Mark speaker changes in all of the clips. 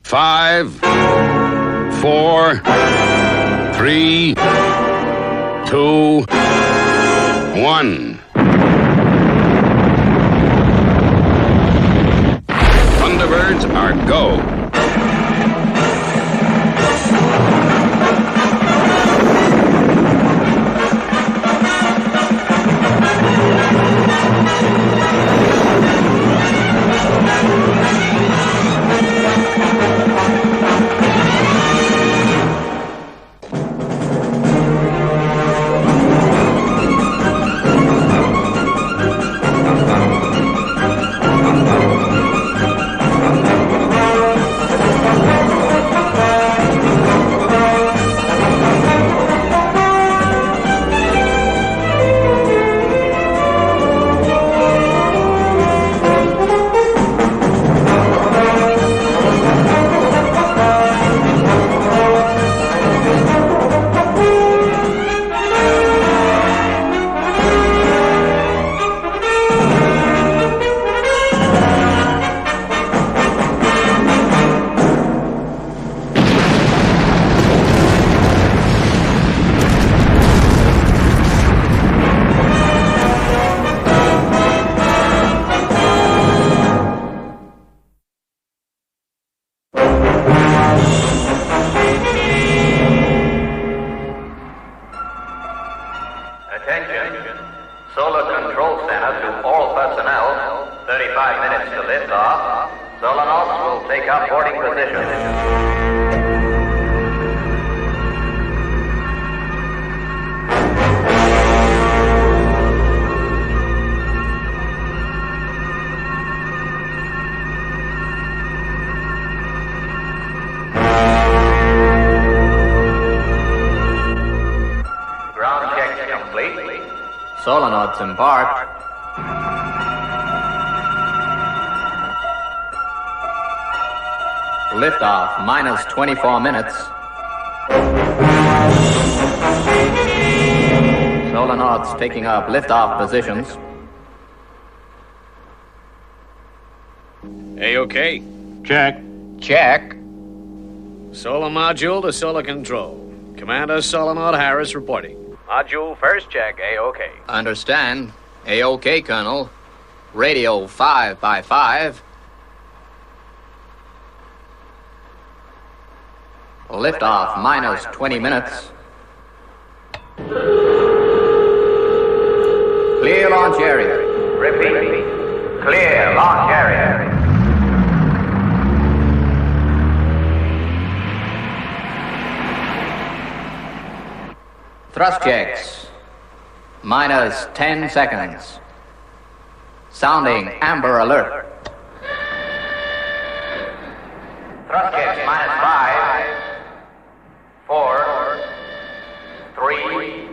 Speaker 1: 5, 4, 3, 2, 1. Thunderbirds are go.
Speaker 2: Attention. Solar Control Center to all personnel. 35 minutes to lift off. Solanauts will take up boarding position.
Speaker 3: Solanauts embarked. Liftoff, minus 24 minutes. Solanauts taking up liftoff positions.
Speaker 4: A-OK.
Speaker 5: Check.
Speaker 3: Check.
Speaker 4: Solar module to solar control. Commander Solanaut Harris reporting.
Speaker 2: Module first check, A-OK.
Speaker 3: Understand. A-OK, Colonel. Radio 5 by 5. Liftoff, minus 20 minutes. Clear launch area.
Speaker 2: Repeat. Clear launch area.
Speaker 3: Thrust checks. Minus 10 seconds. Sounding amber alert.
Speaker 2: Thrust checks minus 5, 4, 3,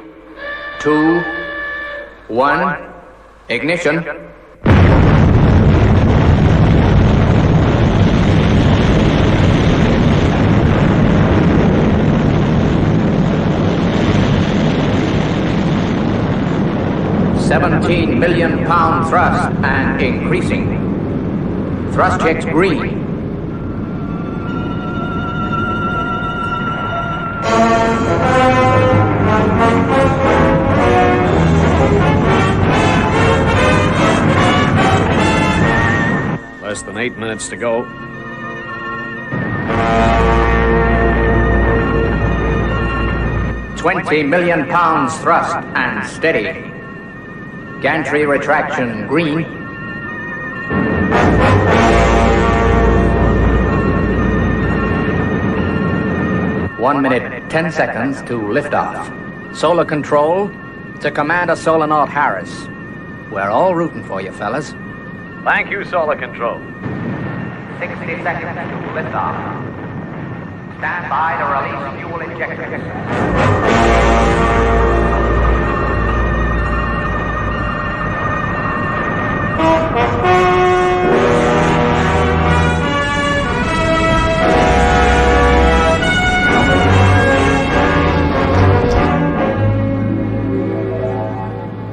Speaker 3: 2, 1. Ignition. £17 million thrust and increasing. Thrust checks green.
Speaker 4: Less than 8 minutes to go.
Speaker 3: £20 million thrust and steady. Gantry retraction green. One minute, 10 seconds to liftoff. Solar control to Commander Solanaut Harris. We're all rooting for you, fellas.
Speaker 4: Thank you, Solar Control.
Speaker 2: 60 seconds to liftoff. Stand by to release fuel injectors.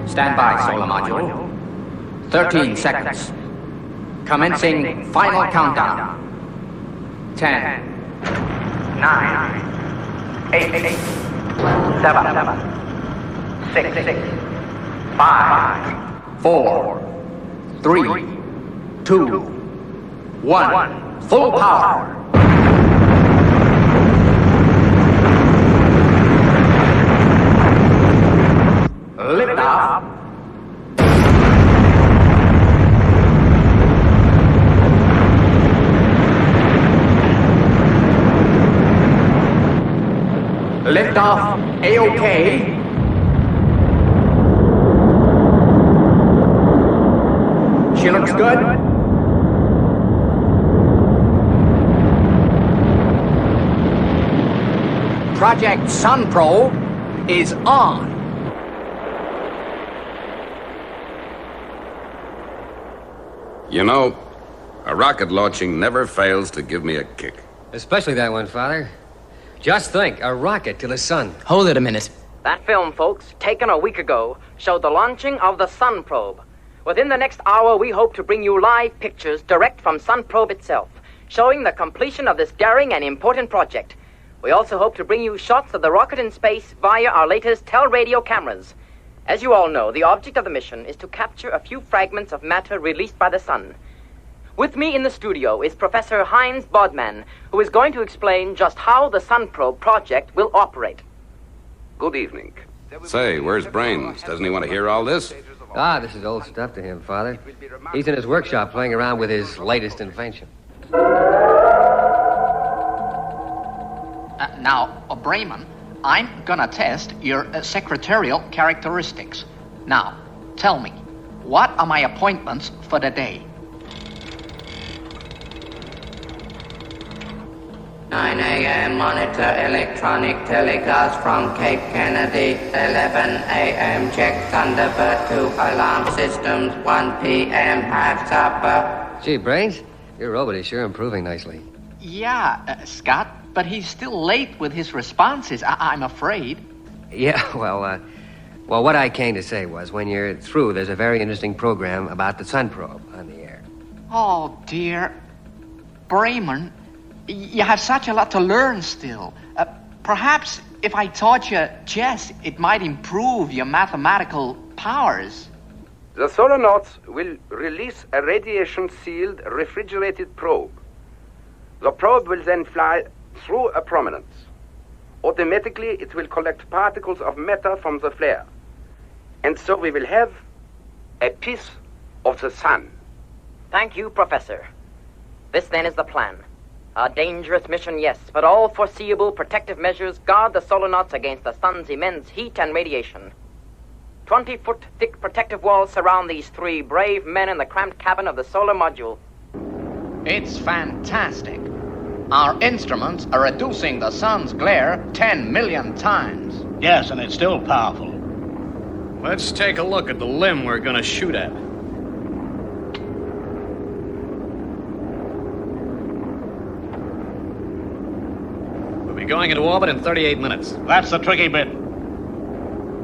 Speaker 3: Stand by, solar module. 13 seconds. Commencing final countdown. 10,
Speaker 2: 9, 8, 7, 6, 5,
Speaker 3: 4, 3, 2, 1. Full power. Lift off. Lift off. A-OK. She looks good. Project Sun Probe is on.
Speaker 1: You know, a rocket launching never fails to give me a kick.
Speaker 5: Especially that one, Father. Just think, a rocket to the sun.
Speaker 6: Hold it a minute.
Speaker 7: That film, folks, taken a week ago, showed the launching of the Sun Probe. Within the next hour, we hope to bring you live pictures direct from Sun Probe itself, showing the completion of this daring and important project. We also hope to bring you shots of the rocket in space via our latest tel-radio cameras. As you all know, the object of the mission is to capture a few fragments of matter released by the sun. With me in the studio is Professor Heinz Bodman, who is going to explain just how the Sun Probe project will operate.
Speaker 1: Good evening. Say, where's Brains? Doesn't he want to hear all this?
Speaker 5: Ah, this is old stuff to him, Father. He's in his workshop playing around with his latest invention.
Speaker 3: Now, Brayman, I'm gonna test your secretarial characteristics. Now, tell me, what are my appointments for the day?
Speaker 8: 9 a.m. monitor electronic telecast from Cape Kennedy. 11 a.m. check Thunderbird 2 alarm systems. 1 p.m. have supper.
Speaker 5: Gee, Brains, your robot is sure improving nicely.
Speaker 3: Yeah, Scott, but he's still late with his responses, I'm afraid.
Speaker 5: Yeah, well, what I came to say was, when you're through, there's a very interesting program about the Sun Probe on the air.
Speaker 3: Oh, dear. Brayman, you have such a lot to learn still. Perhaps if I taught you chess, it might improve your mathematical powers.
Speaker 9: The Solonauts will release a radiation-sealed, refrigerated probe. The probe will then fly through a prominence. Automatically, it will collect particles of matter from the flare. And so we will have a piece of the sun.
Speaker 7: Thank you, Professor. This, then, is the plan. A dangerous mission, yes, but all foreseeable protective measures guard the Solonauts against the sun's immense heat and radiation. 20-foot thick protective walls surround these three brave men in the cramped cabin of the solar module.
Speaker 3: It's fantastic. Our instruments are reducing the sun's glare 10 million times.
Speaker 4: Yes, and it's still powerful. Let's take a look at the limb we're gonna shoot at. We'll be going into orbit in 38 minutes.
Speaker 10: That's the tricky bit.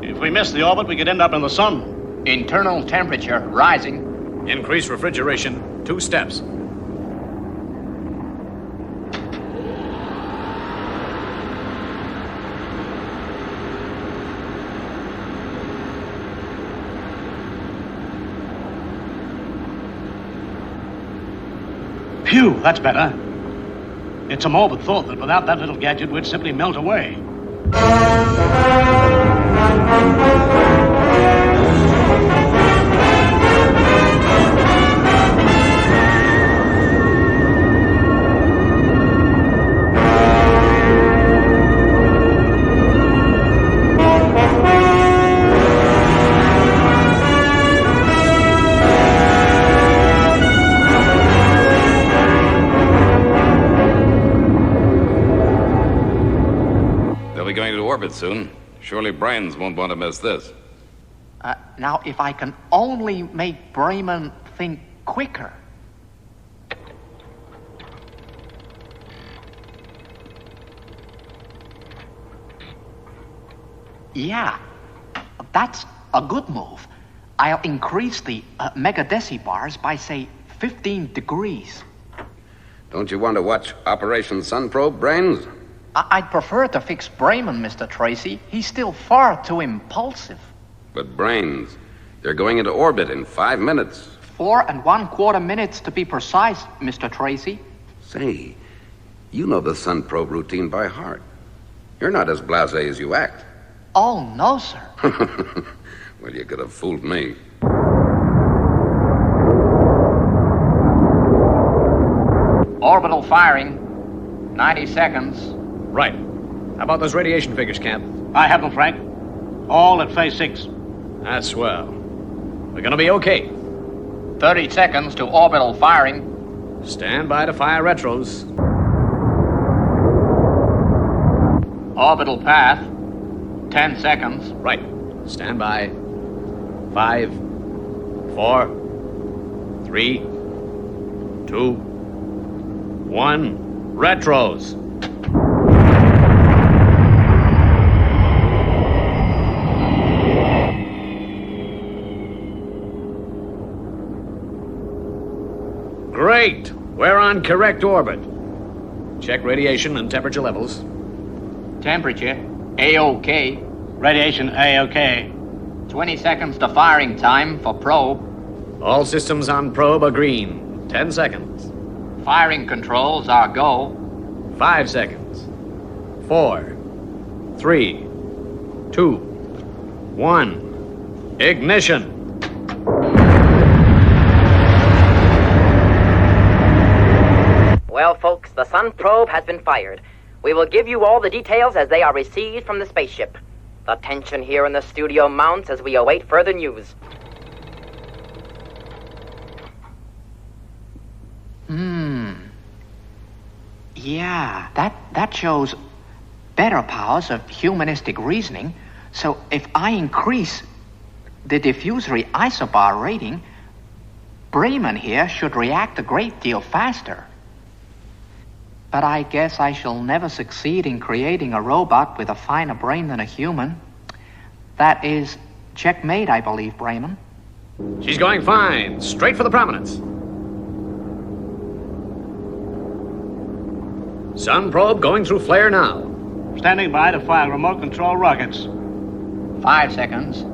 Speaker 10: If we miss the orbit, we could end up in the sun.
Speaker 3: Internal temperature rising.
Speaker 4: Increase refrigeration, 2 steps.
Speaker 10: Phew, that's better. It's a morbid thought that without that little gadget, we'd simply melt away.
Speaker 1: Orbit soon. Surely Brains won't want to miss this.
Speaker 3: Now, if I can only make Brayman think quicker. Yeah, that's a good move. I'll increase the megadecibars by, say, 15 degrees.
Speaker 1: Don't you want to watch Operation Sun Probe, Brains?
Speaker 3: I'd prefer to fix Bremen, Mr. Tracy. He's still far too impulsive.
Speaker 1: But Brains, they're going into orbit in 5 minutes.
Speaker 3: 4 1/4 minutes to be precise, Mr. Tracy.
Speaker 1: Say, you know the Sun Probe routine by heart. You're not as blasé as you act.
Speaker 3: Oh, no, sir.
Speaker 1: Well, you could have fooled me.
Speaker 3: Orbital firing. 90 seconds.
Speaker 4: Right. How about those radiation figures, Camp?
Speaker 10: I have them, Frank. All at phase 6.
Speaker 4: That's swell. We're gonna be okay.
Speaker 3: 30 seconds to orbital firing.
Speaker 4: Stand by to fire retros.
Speaker 3: Orbital path. 10 seconds.
Speaker 4: Right. Stand by. 5, 4, 3, 2, 1. Retros. Great. We're on correct orbit. Check radiation and temperature levels.
Speaker 3: Temperature, A-OK.
Speaker 10: Radiation A-OK.
Speaker 3: 20 seconds to firing time for probe.
Speaker 4: All systems on probe are green. 10 seconds.
Speaker 3: Firing controls are go.
Speaker 4: 5 seconds. 4, 3, 2, 1. Ignition.
Speaker 7: Well, folks, the Sun Probe has been fired. We will give you all the details as they are received from the spaceship. The tension here in the studio mounts as we await further news.
Speaker 3: Yeah, that shows better powers of humanistic reasoning. So if I increase the diffusory isobar rating, Bremen here should react a great deal faster. But I guess I shall never succeed in creating a robot with a finer brain than a human. That is checkmate, I believe, Bremen.
Speaker 4: She's going fine. Straight for the prominence. Sun probe going through flare now.
Speaker 10: Standing by to fire remote control rockets.
Speaker 3: 5 seconds.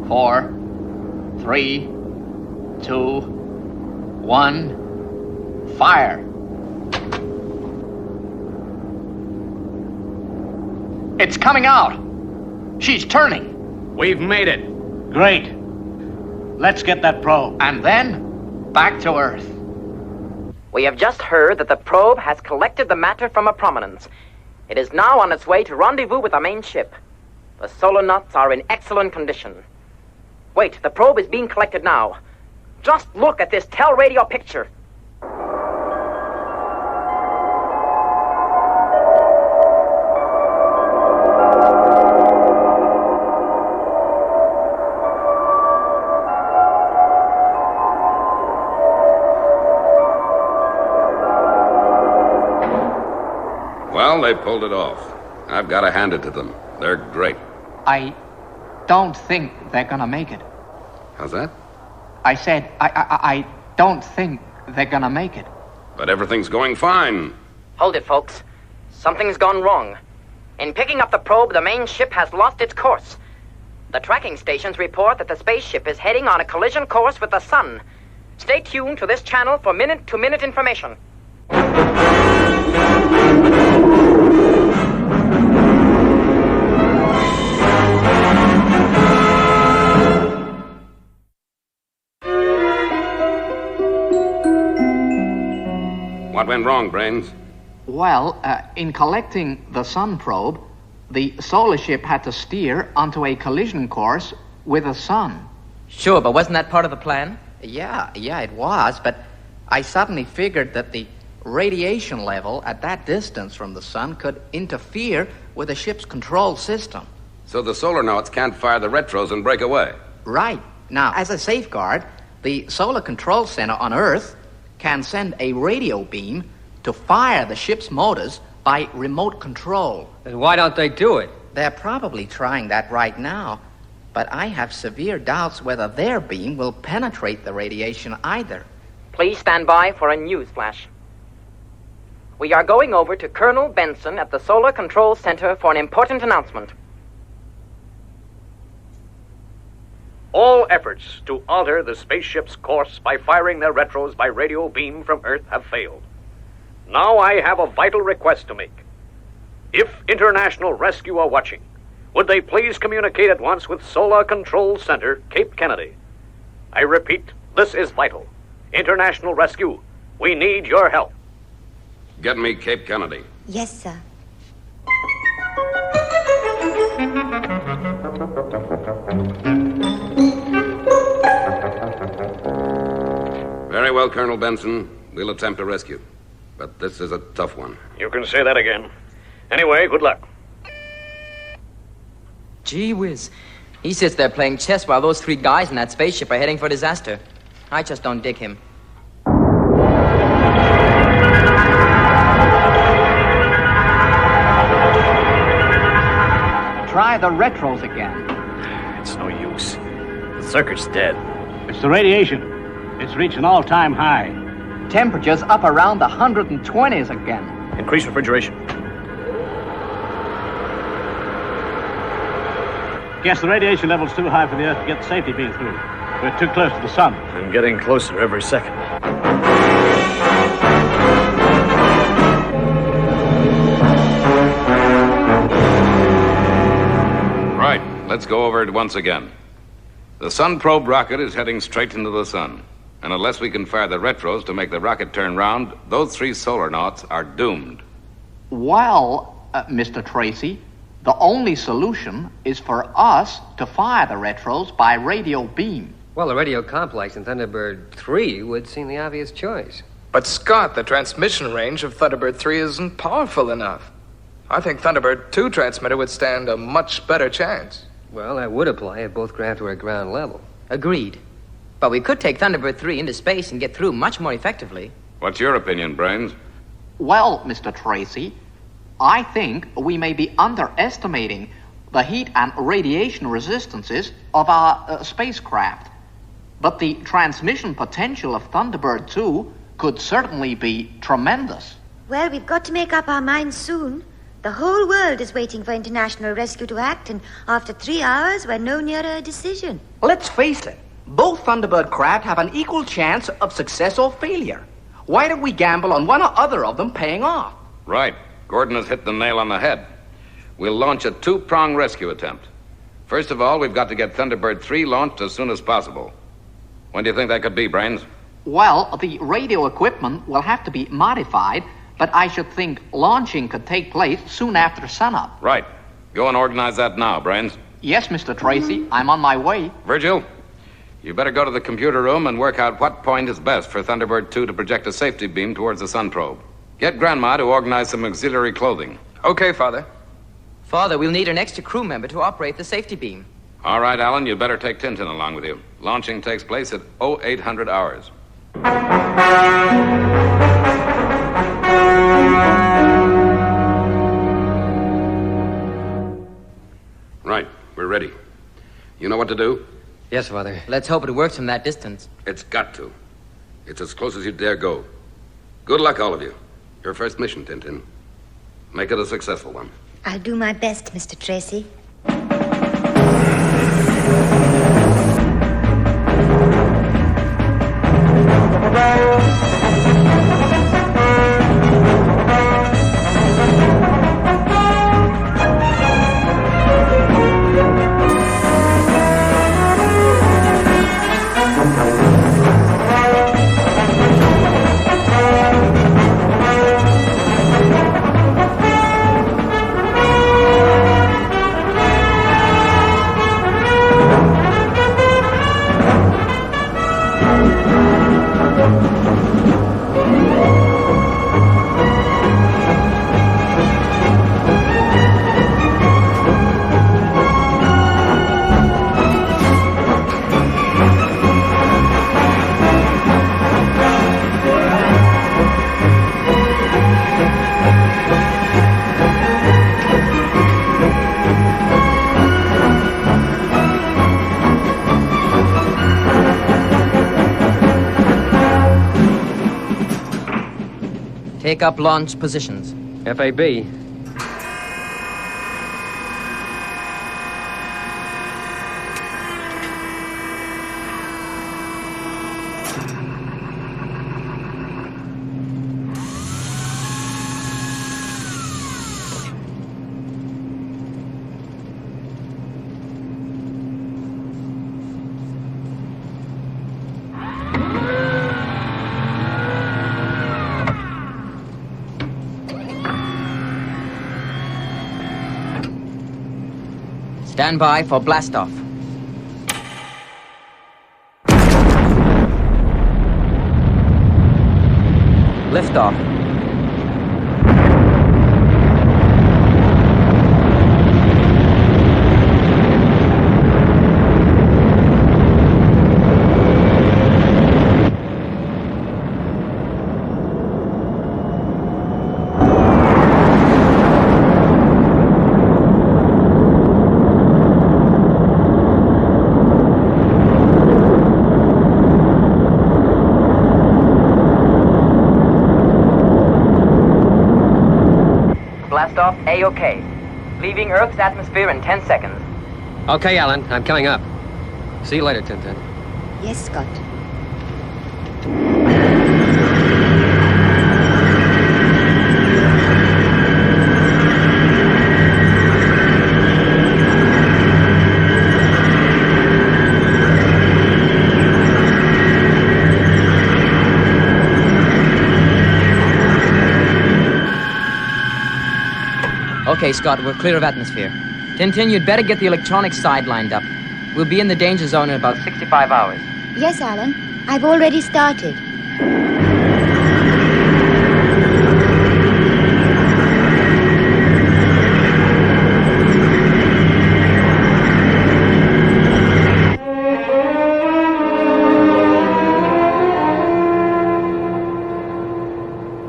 Speaker 3: 4, 3, 2, 1. Fire. It's coming out. She's turning.
Speaker 4: We've made it.
Speaker 10: Great. Let's get that probe.
Speaker 3: And then, back to Earth.
Speaker 7: We have just heard that the probe has collected the matter from a prominence. It is now on its way to rendezvous with the main ship. The solar nuts are in excellent condition. Wait, the probe is being collected now. Just look at this tel-radio picture.
Speaker 1: Well, they pulled it off. I've got to hand it to them. They're great.
Speaker 3: I don't think they're gonna make it.
Speaker 1: How's that?
Speaker 3: I said, I don't think they're gonna make it.
Speaker 1: But everything's going fine.
Speaker 7: Hold it, folks. Something's gone wrong. In picking up the probe, the main ship has lost its course. The tracking stations report that the spaceship is heading on a collision course with the sun. Stay tuned to this channel for minute-to-minute information.
Speaker 1: What went wrong, Brains?
Speaker 3: Well, in collecting the sun probe, the solar ship had to steer onto a collision course with the sun.
Speaker 6: Sure, but wasn't that part of the plan?
Speaker 3: Yeah, it was, but I suddenly figured that the radiation level at that distance from the sun could interfere with the ship's control system.
Speaker 1: So the solar nauts can't fire the retros and break away.
Speaker 3: Right. Now, as a safeguard, the Solar Control Center on Earth can send a radio beam to fire the ship's motors by remote control.
Speaker 5: Then why don't they do it?
Speaker 3: They're probably trying that right now, but I have severe doubts whether their beam will penetrate the radiation either.
Speaker 7: Please stand by for a news flash. we are going over to Colonel Benson at the Solar Control Center for an important announcement.
Speaker 4: All efforts to alter the spaceship's course by firing their retros by radio beam from Earth have failed. Now I have a vital request to make. If International Rescue are watching, would they please communicate at once with Solar Control Center, Cape Kennedy? I repeat, this is vital. International Rescue, we need your help.
Speaker 1: Get me Cape Kennedy.
Speaker 11: Yes, sir.
Speaker 1: Very well, Colonel Benson. We'll attempt a rescue. But this is a tough one.
Speaker 4: You can say that again. Anyway, good luck.
Speaker 6: Gee whiz. He sits there playing chess while those three guys in that spaceship are heading for disaster. I just don't dig him.
Speaker 3: Try the retros again.
Speaker 4: It's no use. The circuit's dead.
Speaker 10: It's the radiation. It's reached an all-time high.
Speaker 3: Temperatures up around the 120s again.
Speaker 4: Increase refrigeration.
Speaker 10: Guess the radiation level's too high for the Earth to get the safety beam through. We're too close to the sun.
Speaker 4: I'm getting closer every second.
Speaker 1: Right, let's go over it once again. The Sun probe rocket is heading straight into the sun. And unless we can fire the retros to make the rocket turn round, those three solar nauts are doomed.
Speaker 3: Well, Mr. Tracy, the only solution is for us to fire the retros by radio beam.
Speaker 5: Well, the radio complex in Thunderbird 3 would seem the obvious choice.
Speaker 12: But, Scott, the transmission range of Thunderbird 3 isn't powerful enough. I think Thunderbird 2 transmitter would stand a much better chance.
Speaker 5: Well, that would apply if both craft were at ground level.
Speaker 6: Agreed. But we could take Thunderbird 3 into space and get through much more effectively.
Speaker 1: What's your opinion, Brains?
Speaker 3: Well, Mr. Tracy, I think we may be underestimating the heat and radiation resistances of our spacecraft. But the transmission potential of Thunderbird 2 could certainly be tremendous.
Speaker 11: Well, we've got to make up our minds soon. The whole world is waiting for international rescue to act, and after 3 hours, we're no nearer a decision.
Speaker 3: Let's face it, both Thunderbird craft have an equal chance of success or failure. Why don't we gamble on one or other of them paying off?
Speaker 1: Right. Gordon has hit the nail on the head. We'll launch a two-prong rescue attempt. First of all, we've got to get Thunderbird 3 launched as soon as possible. When do you think that could be, Brains?
Speaker 3: Well, the radio equipment will have to be modified, but I should think launching could take place soon after sunup.
Speaker 1: Right. Go and organize that now, Brains.
Speaker 3: Yes, Mr. Tracy, I'm on my way.
Speaker 1: Virgil, you better go to the computer room and work out what point is best for Thunderbird 2 to project a safety beam towards the sun probe. Get Grandma to organize some auxiliary clothing.
Speaker 12: Okay, Father.
Speaker 6: Father, we'll need an extra crew member to operate the safety beam.
Speaker 1: All right, Alan, you better take Tintin along with you. Launching takes place at 0800 hours. Right, we're ready. You know what to do?
Speaker 5: Yes, Father.
Speaker 6: Let's hope it works from that distance.
Speaker 1: It's got to. It's as close as you dare go. Good luck, all of you. Your first mission, Tintin. Make it a successful one.
Speaker 11: I'll do my best, Mr. Tracy.
Speaker 6: take up launch positions.
Speaker 5: FAB.
Speaker 6: Stand by for blastoff. Liftoff.
Speaker 7: Blastoff A-OK. Leaving Earth's atmosphere in 10 seconds.
Speaker 5: Okay, Alan, I'm coming up. See you later, Tintin.
Speaker 11: Yes, Scott.
Speaker 6: Okay, Scott, we're clear of atmosphere. Tintin, you'd better get the electronics side lined up. We'll be in the danger zone in about 65 hours.
Speaker 11: Yes, Alan. I've already started.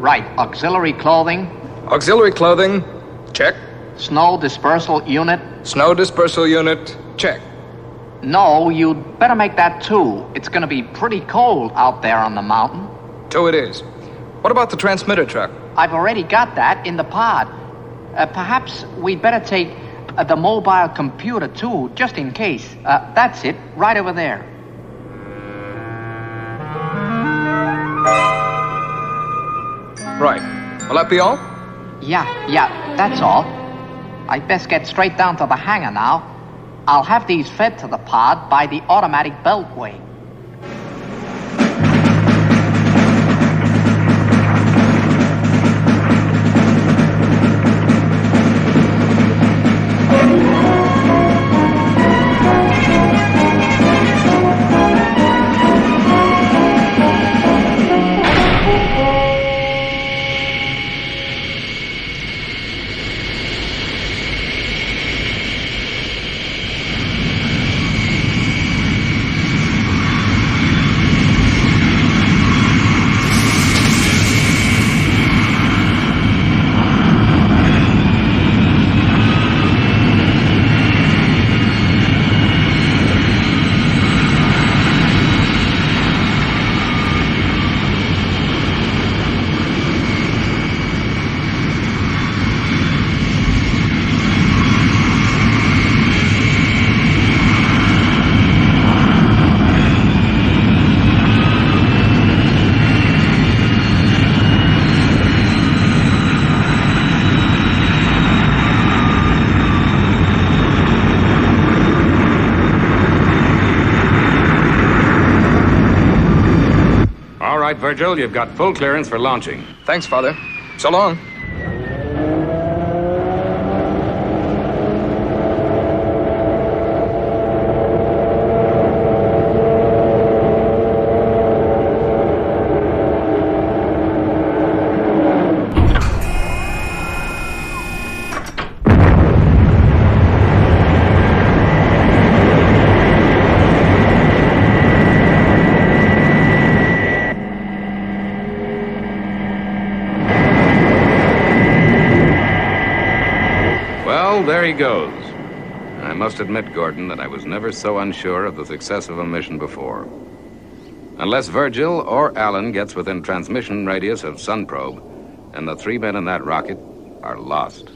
Speaker 3: Right, auxiliary clothing.
Speaker 12: Auxiliary clothing, check.
Speaker 3: Snow dispersal unit.
Speaker 12: Snow dispersal unit, check.
Speaker 3: No, you'd better make that 2. It's gonna be pretty cold out there on the mountain.
Speaker 12: 2 it is. What about the transmitter truck?
Speaker 3: I've already got that in the pod. Perhaps we'd better take the mobile computer too, just in case. That's it, right over there.
Speaker 12: Right. Will that be all?
Speaker 3: Yeah, that's all. I'd best get straight down to the hangar now. I'll have these fed to the pod by the automatic beltway.
Speaker 1: All right, Virgil, you've got full clearance for launching.
Speaker 12: Thanks, Father. So long.
Speaker 1: Well, there he goes. I must admit, Gordon, that I was never so unsure of the success of a mission before. Unless Virgil or Alan gets within transmission radius of Sun Probe, and the 3 men in that rocket are lost.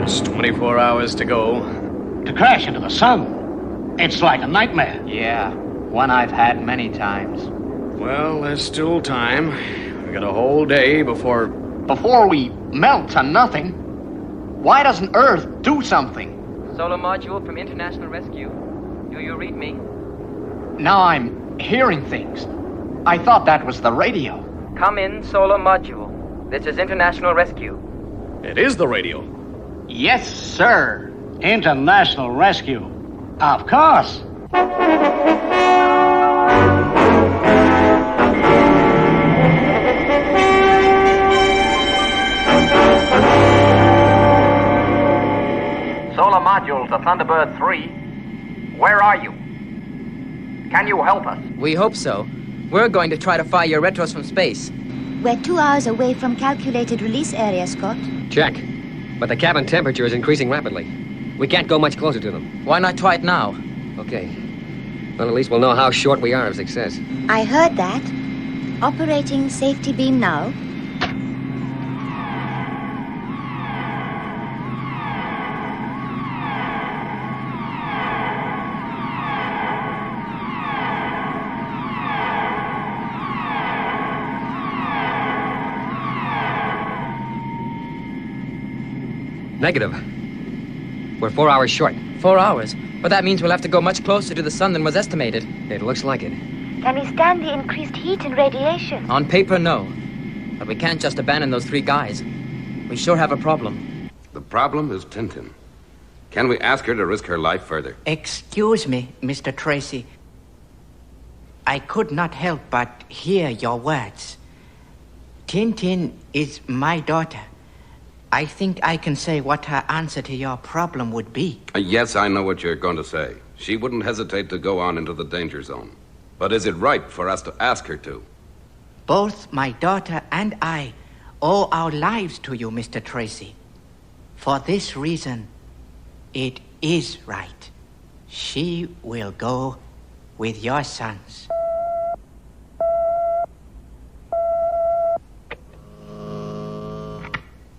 Speaker 10: Just 24 hours to go. To crash into the sun. It's like a nightmare.
Speaker 3: Yeah, one I've had many times.
Speaker 10: Well, there's still time. We got a whole day before...
Speaker 3: Before we melt to nothing, why doesn't Earth do something?
Speaker 7: Solar module from International Rescue. Do you read me?
Speaker 3: Now I'm hearing things. I thought that was the radio.
Speaker 7: Come in, solar module. This is International Rescue.
Speaker 10: It is the radio.
Speaker 3: Yes, sir.
Speaker 10: International Rescue. Of course.
Speaker 2: Solar module to Thunderbird 3. Where are you? Can you help us?
Speaker 6: We hope so. We're going to try to fire your retros from space.
Speaker 11: We're 2 hours away from calculated release area, Scott.
Speaker 5: Check. But the cabin temperature is increasing rapidly. We can't go much closer to them.
Speaker 6: Why not try it now?
Speaker 5: Okay. Well, at least we'll know how short we are of success.
Speaker 11: I heard that. Operating safety beam now.
Speaker 5: Negative. We're 4 hours short.
Speaker 6: 4 hours? But that means we'll have to go much closer to the sun than was estimated.
Speaker 5: It looks like it.
Speaker 11: Can we stand the increased heat and radiation?
Speaker 6: On paper, no. But we can't just abandon those 3 guys. We sure have a problem.
Speaker 1: The problem is Tintin. Can we ask her to risk her life further?
Speaker 3: Excuse me, Mr. Tracy. I could not help but hear your words. Tintin is my daughter. I think I can say what her answer to your problem would be.
Speaker 1: Yes, I know what you're going to say. She wouldn't hesitate to go on into the danger zone. But is it right for us to ask her to?
Speaker 3: Both my daughter and I owe our lives to you, Mr. Tracy. For this reason, it is right. She will go with your sons.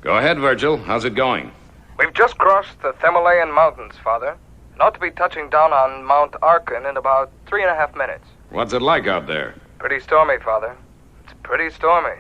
Speaker 1: Go ahead, Virgil. How's it going?
Speaker 12: We've just crossed the Himalayan mountains, Father. And ought to be touching down on Mount Arkan in about 3.5 minutes.
Speaker 1: What's it like out there?
Speaker 12: Pretty stormy, Father. It's pretty stormy.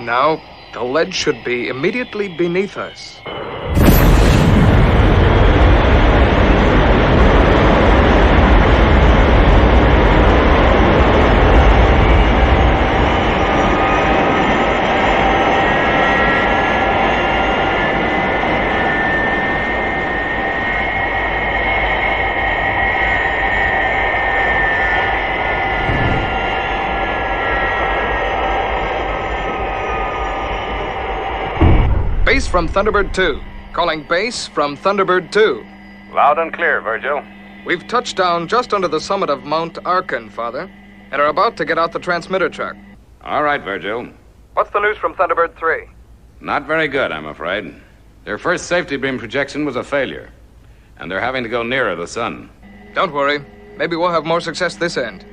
Speaker 12: Now, the ledge should be immediately beneath us. Base from Thunderbird 2. Calling base from Thunderbird 2.
Speaker 1: Loud and clear, Virgil.
Speaker 12: We've touched down just under the summit of Mount Arkan, Father, and are about to get out the transmitter track.
Speaker 1: All right, Virgil.
Speaker 12: What's the news from Thunderbird 3?
Speaker 1: Not very good, I'm afraid. Their first safety beam projection was a failure, and they're having to go nearer the sun.
Speaker 12: Don't worry. Maybe we'll have more success this end.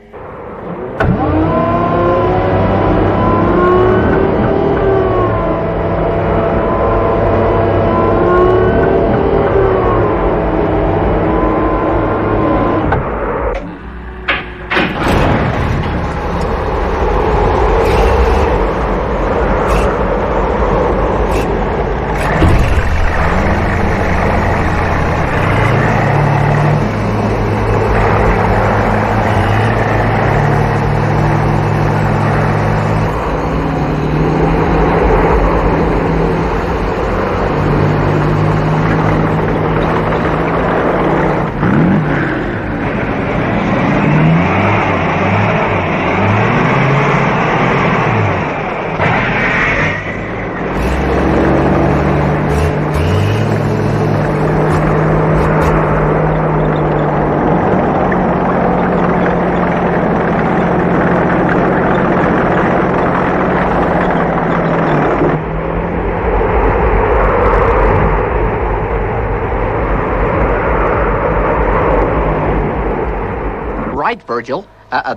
Speaker 3: Right, Virgil.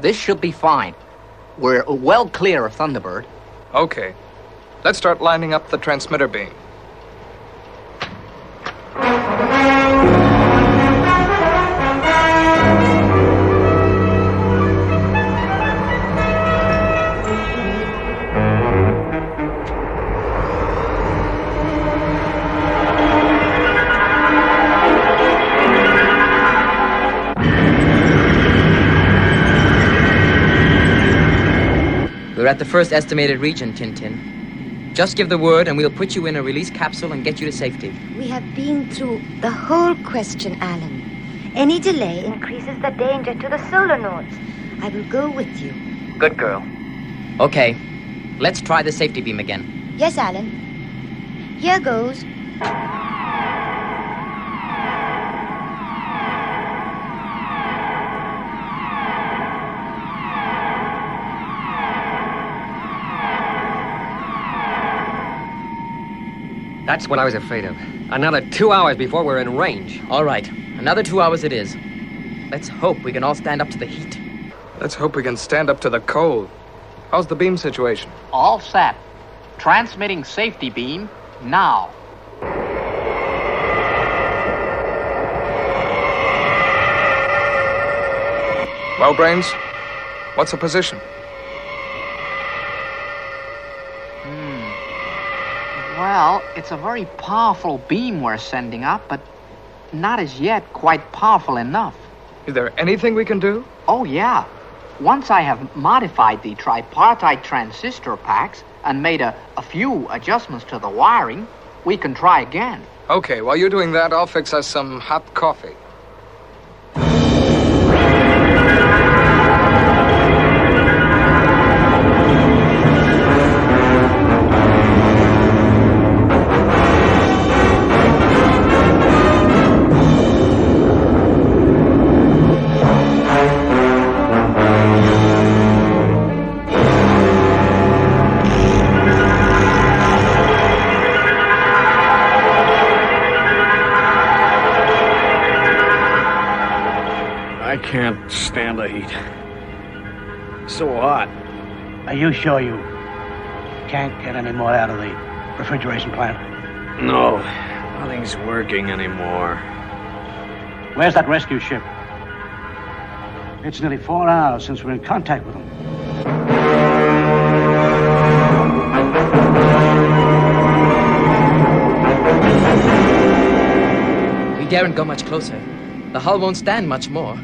Speaker 3: This should be fine. We're well clear of Thunderbird.
Speaker 12: Okay. Let's start lining up the transmitter beam.
Speaker 6: We're at the first estimated region, Tintin. Just give the word and we'll put you in a release capsule and get you to safety.
Speaker 11: We have been through the whole question, Alan. Any delay increases the danger to the solar nodes. I will go with you.
Speaker 7: Good girl.
Speaker 6: Okay, let's try the safety beam again.
Speaker 11: Yes, Alan. Here goes.
Speaker 5: That's what I was afraid of. Another 2 hours before we're in range.
Speaker 6: All right, another 2 hours it is. Let's hope we can all stand up to the heat.
Speaker 12: Let's hope we can stand up to the cold. How's the beam situation?
Speaker 3: All set. Transmitting safety beam now.
Speaker 12: Well, Brains, what's the position?
Speaker 3: Well, it's a very powerful beam we're sending up, but not as yet quite powerful enough.
Speaker 12: Is there anything we can do?
Speaker 3: Oh, yeah. Once I have modified the tripartite transistor packs and made a few adjustments to the wiring, we can try again.
Speaker 12: Okay, while you're doing that, I'll fix us some hot coffee.
Speaker 10: I can't stand the heat. So hot.
Speaker 13: Are you sure you can't get any more out of the refrigeration plant?
Speaker 10: No, nothing's working anymore.
Speaker 13: Where's that rescue ship? It's nearly 4 hours since we're in contact with them.
Speaker 6: We daren't go much closer. The hull won't stand much more.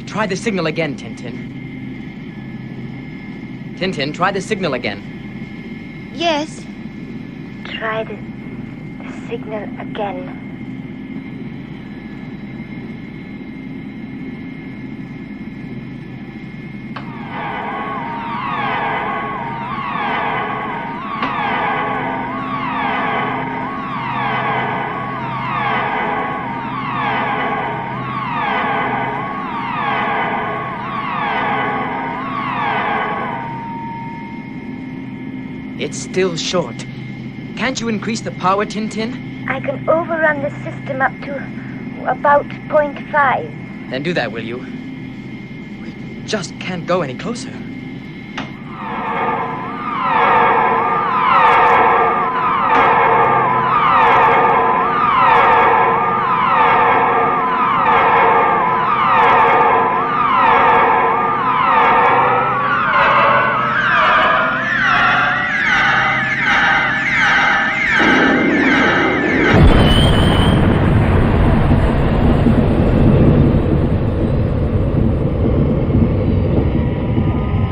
Speaker 6: Try the signal again, Tintin. Tintin, try the signal again.
Speaker 11: Yes. Try the signal again.
Speaker 6: It's still short. Can't you increase the power, Tintin?
Speaker 11: I can overrun the system up to about 0.5.
Speaker 6: Then do that, will you? We just can't go any closer.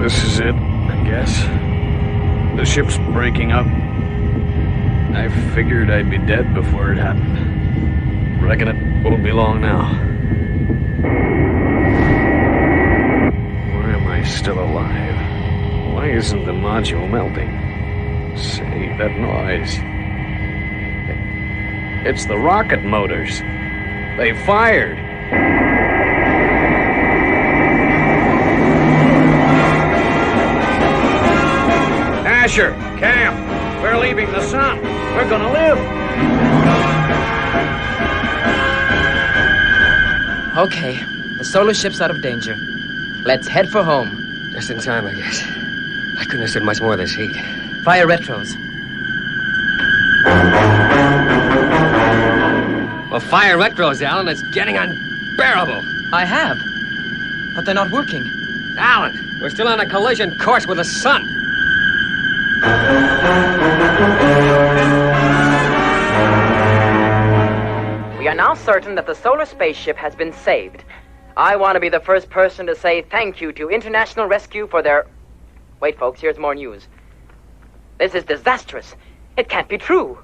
Speaker 14: This is it, I guess. The ship's breaking up. I figured I'd be dead before it happened. Reckon it won't be long now. Why am I still alive? Why isn't the module melting? Say, that noise. It's the rocket motors. They fired. Asher, Cam, we're leaving the sun. We're gonna live.
Speaker 6: Okay, the solar ship's out of danger. Let's head for home.
Speaker 5: Just in time, I guess. I couldn't have stood much more of this heat.
Speaker 6: Fire retros.
Speaker 5: Well, fire retros, Alan. It's getting unbearable.
Speaker 6: I have. But they're not working.
Speaker 5: Alan, we're still on a collision course with the sun.
Speaker 7: We are now certain that the solar spaceship has been saved. I want to be the first person to say thank you to International Rescue for their... Wait, folks, here's more news. This is disastrous. It can't be true.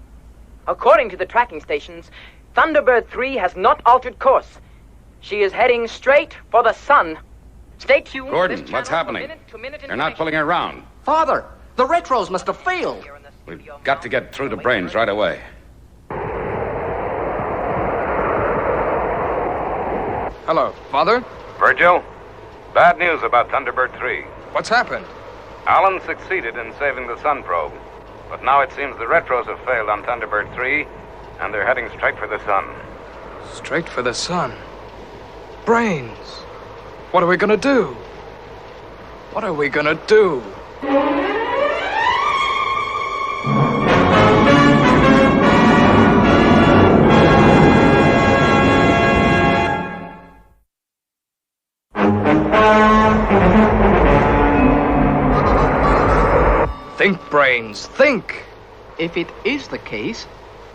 Speaker 7: According to the tracking stations, Thunderbird 3 has not altered course. She is heading straight for the sun. Stay tuned.
Speaker 1: Gordon, what's happening? They're not pulling her around.
Speaker 3: Father, the retros must have failed.
Speaker 1: We've got to get through to Brains right away.
Speaker 12: Hello, Father?
Speaker 1: Virgil, bad news about Thunderbird 3.
Speaker 12: What's happened?
Speaker 1: Alan succeeded in saving the sun probe, but now it seems the retros have failed on Thunderbird 3, and they're heading straight for the sun.
Speaker 12: Straight for the sun. Brains. What are we gonna do? What are we gonna do? Think, Brains, think!
Speaker 3: If it is the case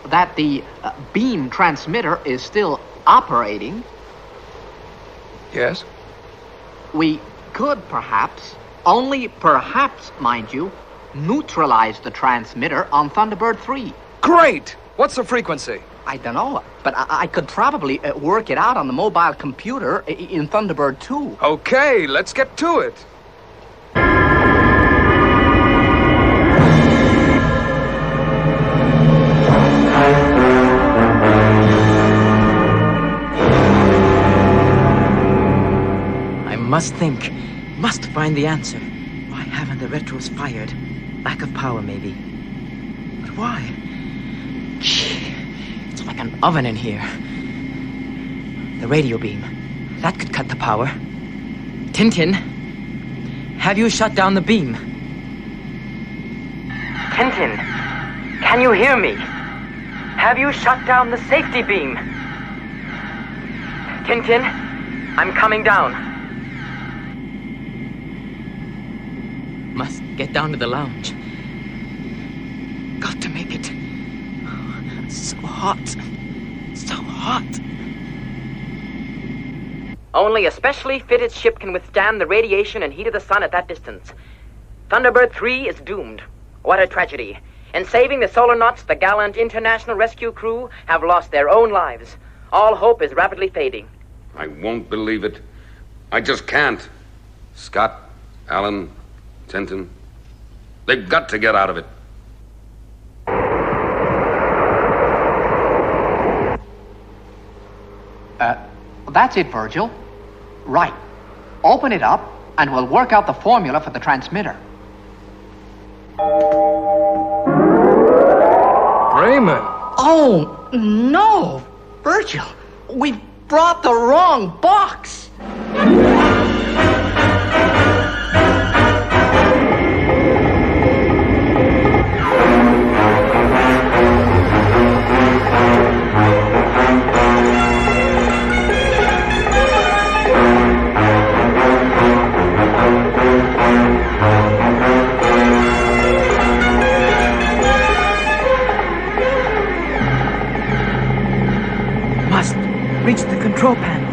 Speaker 3: that the beam transmitter is still operating,
Speaker 12: Yes?
Speaker 3: we could perhaps, only perhaps, mind you, neutralize the transmitter on Thunderbird 3.
Speaker 12: Great! What's the frequency?
Speaker 3: I don't know, but I could probably work it out on the mobile computer in Thunderbird 2.
Speaker 12: Okay, let's get to it.
Speaker 6: Must think. Must find the answer. Why haven't the retros fired? Lack of power, maybe. But why? Gee, it's like an oven in here. The radio beam. That could cut the power. Tintin, have you shut down the beam?
Speaker 7: Tintin, can you hear me? Have you shut down the safety beam? Tintin, I'm coming down.
Speaker 6: Must get down to the lounge. Got to make it. Oh, so hot. So hot.
Speaker 7: Only a specially fitted ship can withstand the radiation and heat of the sun at that distance. Thunderbird 3 is doomed. What a tragedy. In saving the Solarnauts, the gallant international rescue crew have lost their own lives. All hope is rapidly fading.
Speaker 1: I won't believe it. I just can't. Scott, Alan, Tintin, they've got to get out of it.
Speaker 3: That's it, Virgil. Right. Open it up, and we'll work out the formula for the transmitter. Oh, no, Virgil. We've brought the wrong box.
Speaker 6: Must reach the control panel.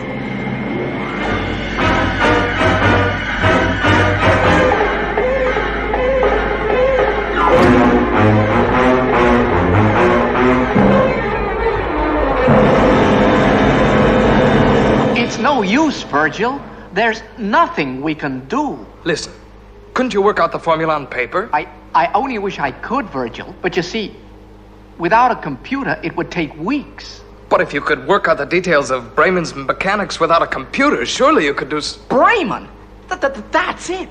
Speaker 3: It's no use, Virgil. There's nothing we can do.
Speaker 12: Listen, couldn't you work out the formula on paper?
Speaker 3: I only wish I could, Virgil. But you see, without a computer, it would take weeks.
Speaker 12: But if you could work out the details of Bremen's mechanics without a computer, surely you could do...
Speaker 3: Bremen? That's it.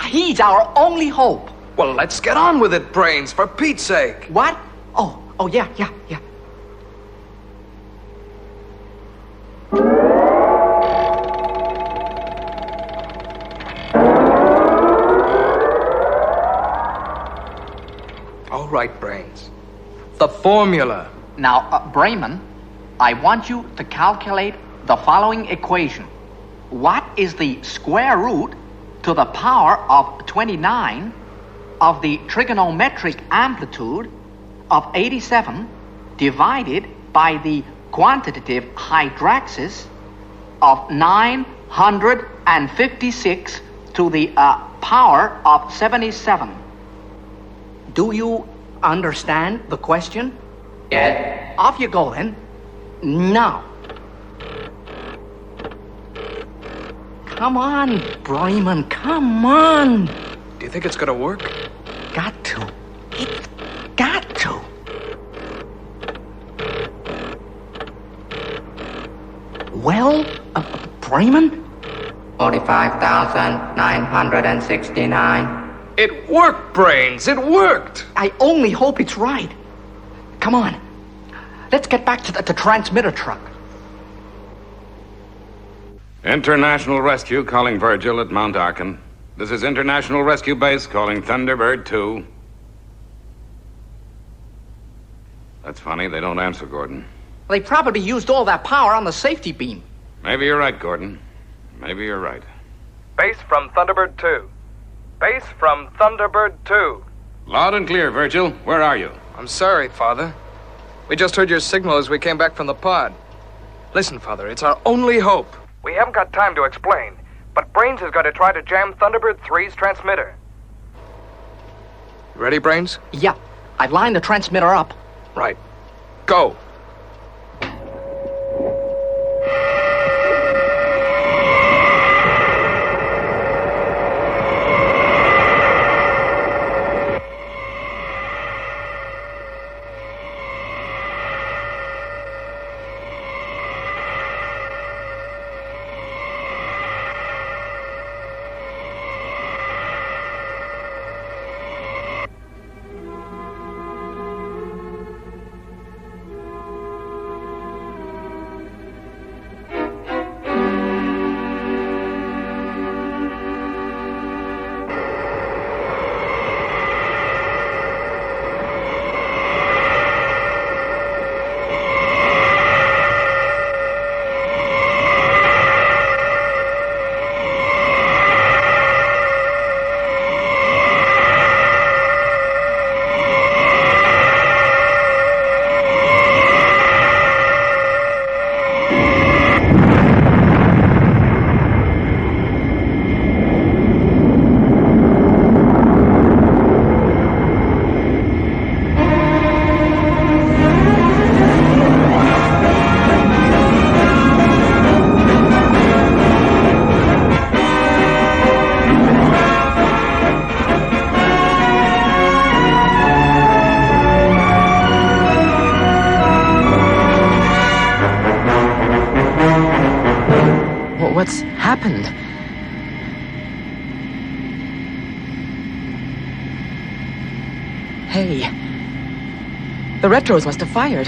Speaker 3: He's our only hope.
Speaker 12: Well, let's get on with it, Brains, for Pete's sake.
Speaker 3: What? Oh, yeah.
Speaker 12: All right, Brains. The formula.
Speaker 3: Now, Bremen, I want you to calculate the following equation. What is the square root to the power of 29 of the trigonometric amplitude of 87 divided by the quantitative hydraxis of 956 to the power of 77? Do you understand the question?
Speaker 8: Yes.
Speaker 3: Off you go, then. Now. Come on, Bremen, come on.
Speaker 12: Do you think it's gonna work?
Speaker 3: Got to. It's got to. Well, Bremen?
Speaker 8: 45,969.
Speaker 12: It worked, Brains, it worked!
Speaker 3: I only hope it's right. Come on. Let's get back to the transmitter truck.
Speaker 1: International Rescue calling Virgil at Mount Arkin. This is International Rescue Base calling Thunderbird 2. That's funny, they don't answer, Gordon.
Speaker 3: They probably used all that power on the safety beam.
Speaker 1: Maybe you're right, Gordon. Maybe you're right.
Speaker 12: Base from Thunderbird 2. Base from Thunderbird 2.
Speaker 1: Loud and clear, Virgil. Where are you?
Speaker 12: I'm sorry, Father. We just heard your signal as we came back from the pod. Listen, Father, it's our only hope. We haven't got time to explain, but Brains has got to try to jam Thunderbird 3's transmitter. You ready, Brains?
Speaker 3: Yeah. I've lined the transmitter up.
Speaker 12: Right. Go.
Speaker 6: What's happened? Hey. The retros must have fired.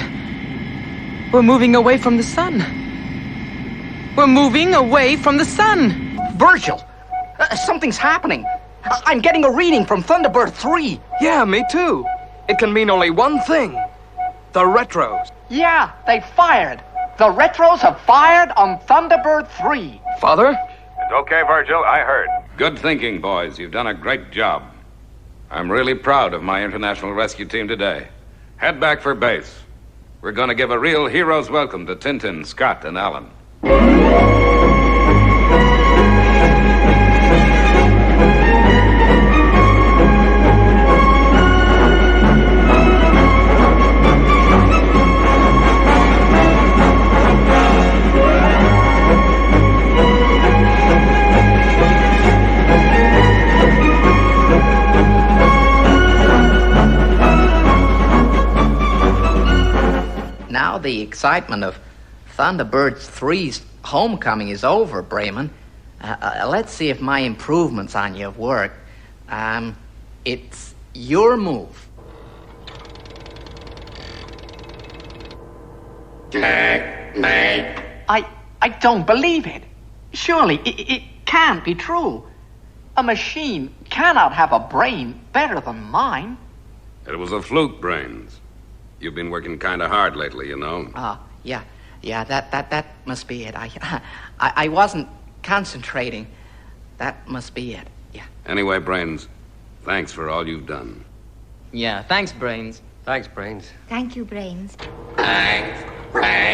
Speaker 6: We're moving away from the sun. We're moving away from the sun.
Speaker 3: Virgil, something's happening. I'm getting a reading from Thunderbird 3.
Speaker 12: Yeah, me too. It can mean only one thing. The retros.
Speaker 3: Yeah, they fired. The retros have fired on Thunderbird 3.
Speaker 12: Father?
Speaker 1: It's okay, Virgil. I heard. Good thinking, boys. You've done a great job. I'm really proud of my international rescue team today. Head back for base. We're going to give a real hero's welcome to Tintin, Scott, and Alan.
Speaker 7: Now the excitement of Thunderbirds 3's homecoming is over, Bremen. Let's see if my improvements on you have worked. It's your move.
Speaker 3: I don't believe it. Surely it can't be true. A machine cannot have a brain better than mine.
Speaker 1: It was a fluke, Brains. You've been working kind of hard lately, you know.
Speaker 7: Yeah, that must be it. I wasn't concentrating. That must be it, yeah.
Speaker 1: Anyway, Brains, thanks for all you've done.
Speaker 7: Yeah, thanks, Brains.
Speaker 5: Thanks, Brains.
Speaker 11: Thank you, Brains.
Speaker 8: Thanks, Brains.